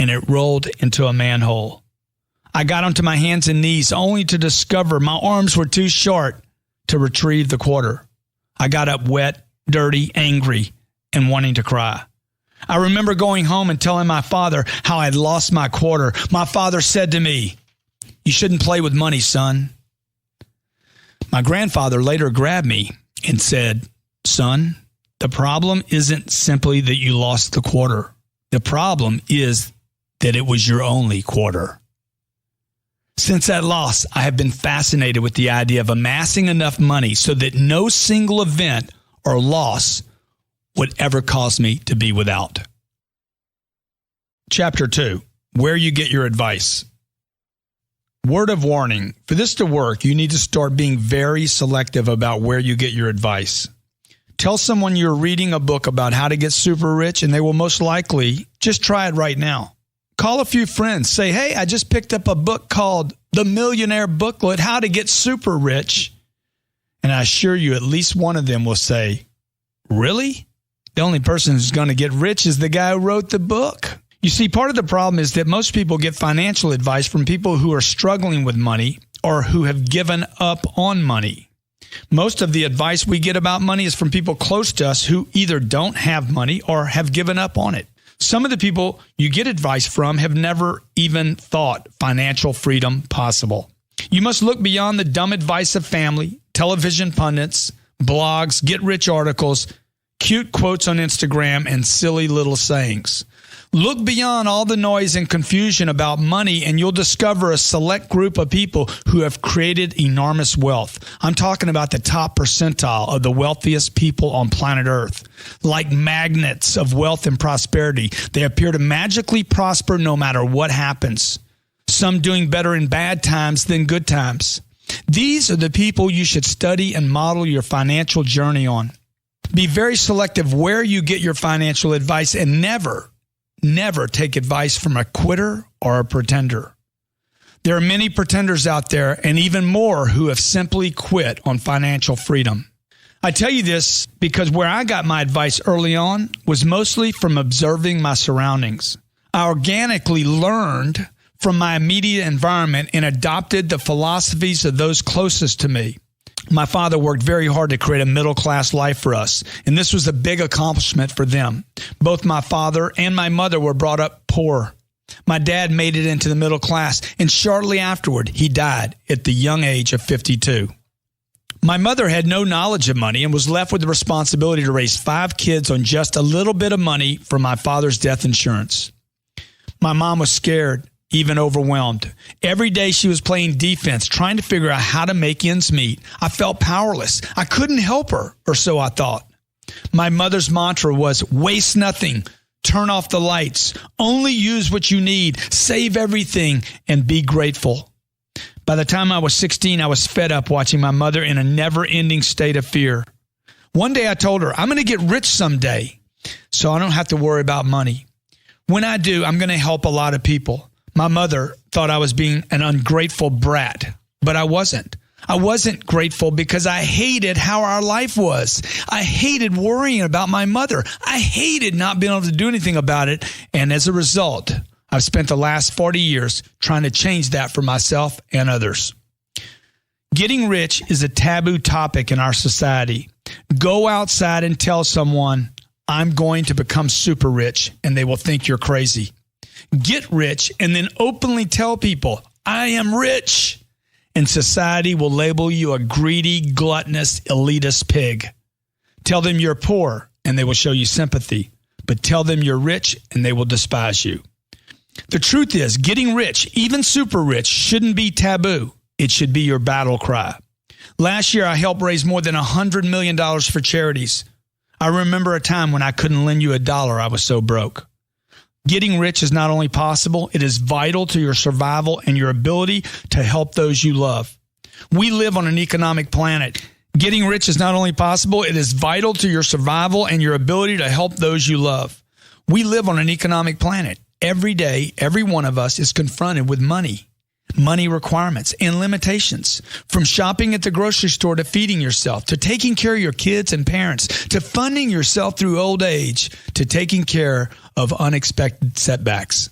and it rolled into a manhole. I got onto my hands and knees only to discover my arms were too short to retrieve the quarter. I got up wet, dirty, angry, and wanting to cry. I remember going home and telling my father how I had lost my quarter. My father said to me, "You shouldn't play with money, son." My grandfather later grabbed me and said, "Son, the problem isn't simply that you lost the quarter. The problem is that it was your only quarter." Since that loss, I have been fascinated with the idea of amassing enough money so that no single event or loss would ever cause me to be without. Chapter 2, Where You Get Your Advice. Word of warning, for this to work, you need to start being very selective about where you get your advice. Tell someone you're reading a book about how to get super rich, and they will most likely just try it right now. Call a few friends. Say, "Hey, I just picked up a book called The Millionaire Booklet, How to Get Super Rich." And I assure you, at least one of them will say, "Really? The only person who's going to get rich is the guy who wrote the book." You see, part of the problem is that most people get financial advice from people who are struggling with money or who have given up on money. Most of the advice we get about money is from people close to us who either don't have money or have given up on it. Some of the people you get advice from have never even thought financial freedom possible. You must look beyond the dumb advice of family, television pundits, blogs, get-rich articles, cute quotes on Instagram, and silly little sayings. Look beyond all the noise and confusion about money, and you'll discover a select group of people who have created enormous wealth. I'm talking about the top percentile of the wealthiest people on planet Earth. Like magnets of wealth and prosperity, they appear to magically prosper no matter what happens. Some doing better in bad times than good times. These are the people you should study and model your financial journey on. Be very selective where you get your financial advice, and never take advice from a quitter or a pretender. There are many pretenders out there, and even more who have simply quit on financial freedom. I tell you this because where I got my advice early on was mostly from observing my surroundings. I organically learned from my immediate environment and adopted the philosophies of those closest to me. My father worked very hard to create a middle-class life for us, and this was a big accomplishment for them. Both my father and my mother were brought up poor. My dad made it into the middle class, and shortly afterward, he died at the young age of 52. My mother had no knowledge of money and was left with the responsibility to raise 5 kids on just a little bit of money from my father's death insurance. My mom was scared, even overwhelmed. Every day she was playing defense, trying to figure out how to make ends meet. I felt powerless. I couldn't help her, or so I thought. My mother's mantra was, waste nothing, turn off the lights, only use what you need, save everything, and be grateful. By the time I was 16, I was fed up watching my mother in a never-ending state of fear. One day I told her, I'm going to get rich someday, so I don't have to worry about money. When I do, I'm going to help a lot of people. My mother thought I was being an ungrateful brat, but I wasn't. I wasn't grateful because I hated how our life was. I hated worrying about my mother. I hated not being able to do anything about it. And as a result, I've spent the last 40 years trying to change that for myself and others. Getting rich is a taboo topic in our society. Go outside and tell someone, I'm going to become super rich, and they will think you're crazy. Get rich and then openly tell people, I am rich. And society will label you a greedy, gluttonous, elitist pig. Tell them you're poor and they will show you sympathy. But tell them you're rich and they will despise you. The truth is, getting rich, even super rich, shouldn't be taboo. It should be your battle cry. Last year, I helped raise more than $100 million for charities. I remember a time when I couldn't lend you $1. I was so broke. Getting rich is not only possible, it is vital to your survival and your ability to help those you love. We live on an economic planet. Getting rich is not only possible, it is vital to your survival and your ability to help those you love. We live on an economic planet. Every day, every one of us is confronted with money requirements, and limitations. From shopping at the grocery store to feeding yourself, to taking care of your kids and parents, to funding yourself through old age, to taking care of unexpected setbacks.